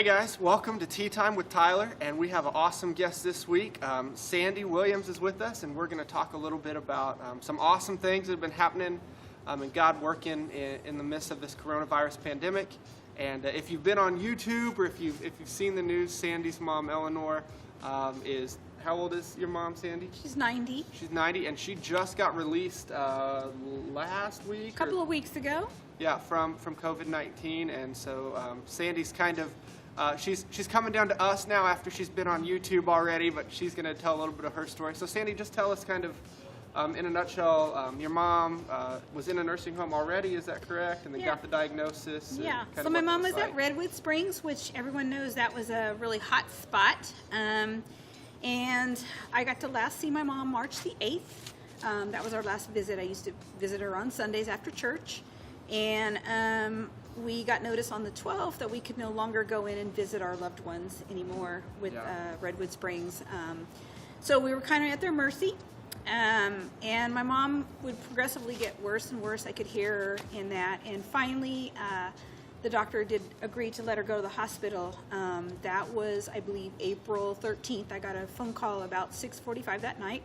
Hey guys, welcome to Tea Time with Tyler, and we have an awesome guest this week. Sandy Williams is with us, and we're going to talk a little bit about some awesome things that have been happening and God working in the midst of this coronavirus pandemic. And if you've been on YouTube or if you've seen the news, Sandy's mom, Eleanor, is, how old is your mom, Sandy? She's 90. She's 90, and she just got released last week. A couple of weeks ago. Yeah, from COVID-19, and so Sandy's kind of she's coming down to us now after she's been on YouTube already, but she's going to tell a little bit of her story. So Sandy, just tell us kind of in a nutshell, your mom was in a nursing home already, is that correct? And then got the diagnosis. Yeah, so my mom was at Redwood Springs, which everyone knows that was a really hot spot. And I got to last see my mom March the 8th. That was our last visit. I used to visit her on Sundays after church. And we got notice on the 12th that we could no longer go in and visit our loved ones anymore with Redwood Springs. So we were kind of at their mercy. And my mom would progressively get worse and worse. I could hear her in that. And finally, the doctor did agree to let her go to the hospital. That was, I believe, April 13th. I got a phone call about 6:45 that night.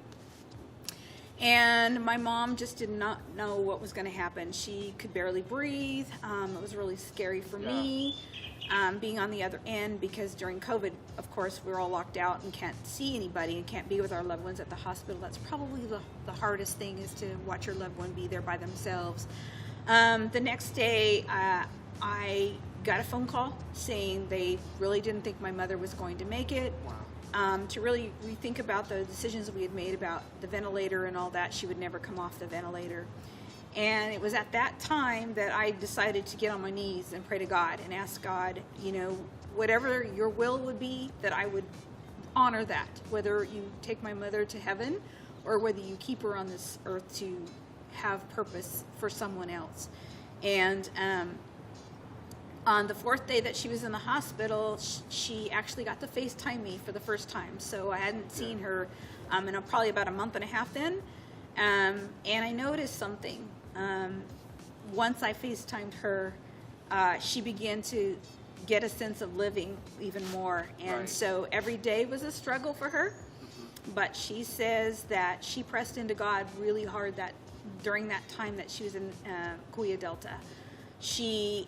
And my mom just did not know what was going to happen. She could barely breathe. It was really scary for me being on the other end, because during COVID, of course, we were all locked out and can't see anybody and can't be with our loved ones at the hospital. That's probably the hardest thing, is to watch your loved one be there by themselves. The next day, I got a phone call saying they really didn't think my mother was going to make it. Wow. To really rethink about the decisions we had made about the ventilator and all that. She would never come off the ventilator. And it was at that time that I decided to get on my knees and pray to God and ask God, you know, whatever your will would be, that I would honor that, whether you take my mother to heaven or whether you keep her on this earth to have purpose for someone else. And on the fourth day that she was in the hospital, she actually got to FaceTime me for the first time. So I hadn't seen her in probably about a month and a half then. And I noticed something. Once I FaceTimed her, she began to get a sense of living even more. And so every day was a struggle for her. But she says that she pressed into God really hard during that time that she was in Kuya Delta. She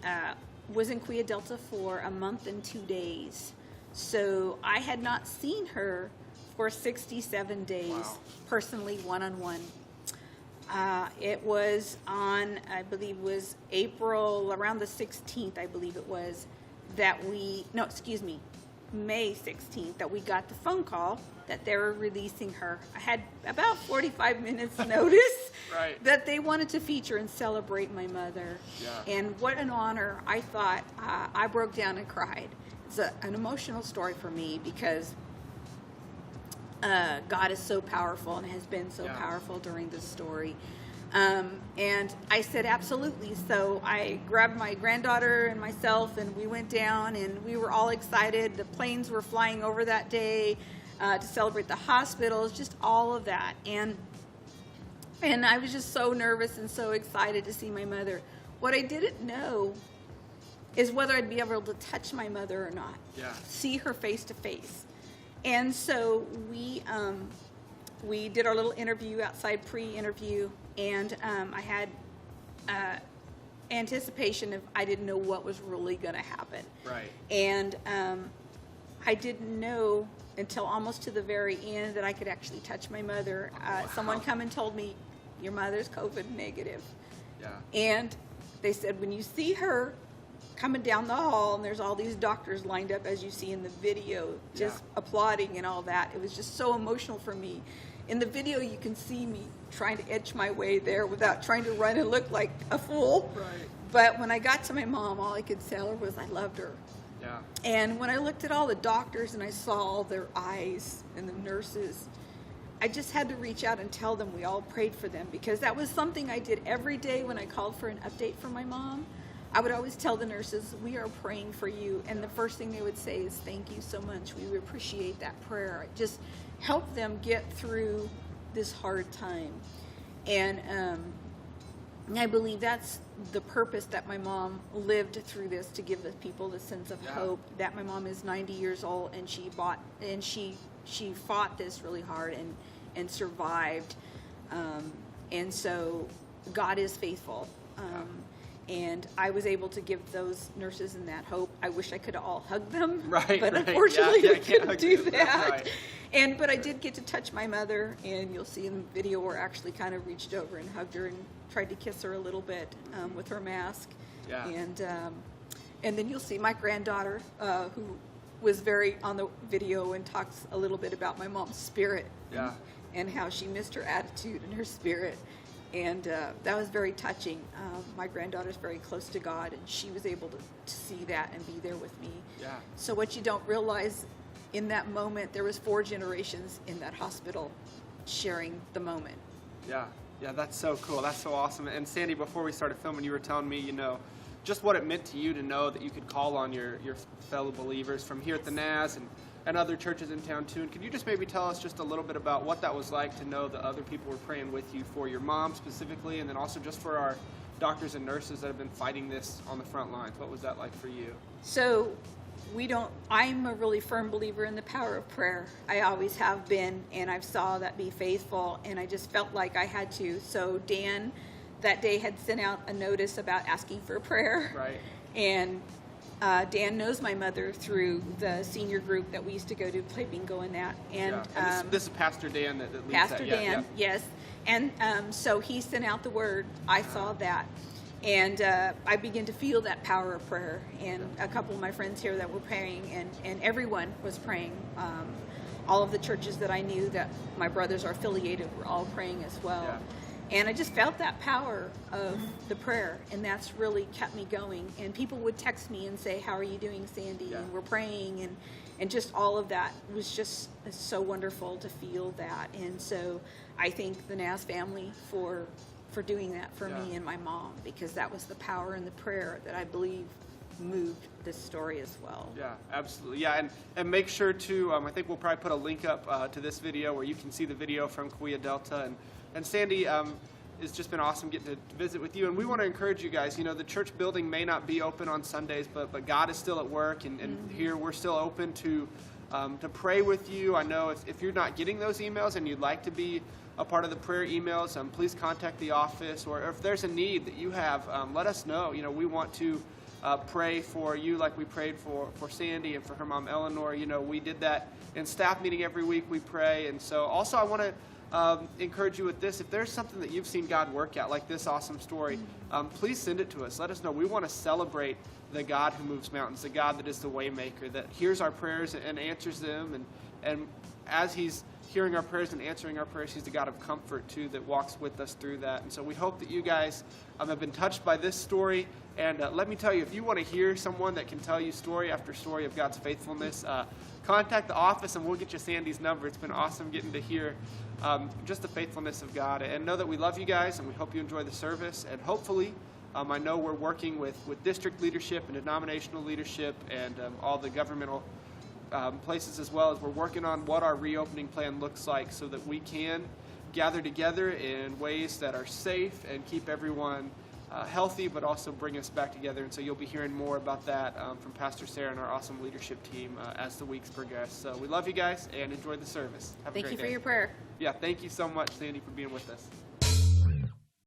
was in Kuya Delta for a month and 2 days. So I had not seen her for 67 days, personally, one-on-one. It was on, I believe, was April, around the 16th, I believe it was, May 16th, that we got the phone call that they were releasing her. I had about 45 minutes notice that they wanted to feature and celebrate my mother. Yeah. And what an honor. I thought, I broke down and cried. It's an emotional story for me, because God is so powerful and has been so powerful during this story. And I said, absolutely. So I grabbed my granddaughter and myself, and we went down, and we were all excited. The planes were flying over that day to celebrate the hospitals, just all of that. And I was just so nervous and so excited to see my mother. What I didn't know is whether I'd be able to touch my mother or not, see her face to face. And so we did our little interview outside, pre-interview, and I had anticipation of, I didn't know what was really going to happen. Right. And I didn't know until almost to the very end that I could actually touch my mother. Someone come and told me, your mother's COVID negative. Yeah. And they said, when you see her coming down the hall, and there's all these doctors lined up, as you see in the video, just applauding and all that. It was just so emotional for me. In the video, you can see me trying to edge my way there without trying to run and look like a fool. Right. But when I got to my mom, all I could tell her was I loved her. Yeah. And when I looked at all the doctors and I saw all their eyes and the nurses, I just had to reach out and tell them we all prayed for them, because that was something I did every day when I called for an update from my mom. I would always tell the nurses, we are praying for you. And the first thing they would say is, thank you so much. We appreciate that prayer. It just helped them get through this hard time. And And I believe that's the purpose that my mom lived through this, to give the people the sense of hope. That my mom is 90 years old and she fought this really hard and survived. And so God is faithful. And I was able to give those nurses and that hope. I wish I could have all hugged them, right, but right. unfortunately Yeah, we couldn't hug do them. that. Right. But I did get to touch my mother, and you'll see in the video where I actually kind of reached over and hugged her and tried to kiss her a little bit with her mask. Yeah. And then you'll see my granddaughter, who was very on the video and talks a little bit about my mom's spirit. Yeah. And how she missed her attitude and her spirit. And that was very touching. My granddaughter's very close to God, and she was able to see that and be there with me. Yeah. So what you don't realize, in that moment, there was 4 generations in that hospital sharing the moment. Yeah, that's so cool. That's so awesome. And Sandy, before we started filming, you were telling me, just what it meant to you to know that you could call on your fellow believers from here at the NAS and other churches in town too. And could you just maybe tell us just a little bit about what that was like to know that other people were praying with you, for your mom specifically, and then also just for our doctors and nurses that have been fighting this on the front lines? What was that like for you? So I'm a really firm believer in the power of prayer. I always have been, and I've saw that be faithful, and I just felt like I had to. So Dan that day had sent out a notice about asking for prayer. Right. And Dan knows my mother through the senior group that we used to go to, play bingo and that. And this is Pastor Dan that leads Pastor that. Dan, yes. And so he sent out the word. I saw that. And I began to feel that power of prayer. And a couple of my friends here that were praying, and everyone was praying. All of the churches that I knew that my brothers are affiliated were all praying as well. Yeah. And I just felt that power of the prayer, and that's really kept me going. And people would text me and say, "How are you doing, Sandy?" Yeah. And we're praying, and just all of that was just so wonderful to feel that. And so I thank the NAS family for doing that for me and my mom, because that was the power in the prayer that I believe moved this story as well. Yeah, absolutely. Yeah, and make sure to, I think we'll probably put a link up to this video where you can see the video from Cahuilla Delta. And Sandy, it's just been awesome getting to visit with you. And we want to encourage you guys, the church building may not be open on Sundays, but God is still at work. And here we're still open to pray with you. I know if you're not getting those emails and you'd like to be a part of the prayer emails, please contact the office. Or if there's a need that you have, let us know. We want to pray for you like we prayed for Sandy and for her mom Eleanor. We did that in staff meeting every week. We pray. And so also I want to encourage you with this. If there's something that you've seen God work at, like this awesome story, please send it to us. Let us know. We want to celebrate the God who moves mountains, the God that is the way maker, that hears our prayers and answers them. And as he's hearing our prayers and answering our prayers, he's the God of comfort too, that walks with us through that. And so we hope that you guys have been touched by this story. And let me tell you, if you want to hear someone that can tell you story after story of God's faithfulness, contact the office and we'll get you Sandy's number. It's been awesome getting to hear just the faithfulness of God. And know that we love you guys and we hope you enjoy the service. And hopefully, I know we're working with district leadership and denominational leadership and all the governmental places, as well as we're working on what our reopening plan looks like so that we can gather together in ways that are safe and keep everyone healthy, but also bring us back together. And so you'll be hearing more about that from Pastor Sarah and our awesome leadership team as the weeks progress. So we love you guys and enjoy the service. Have a great day. Thank you for your prayer. Yeah, thank you so much, Sandy, for being with us.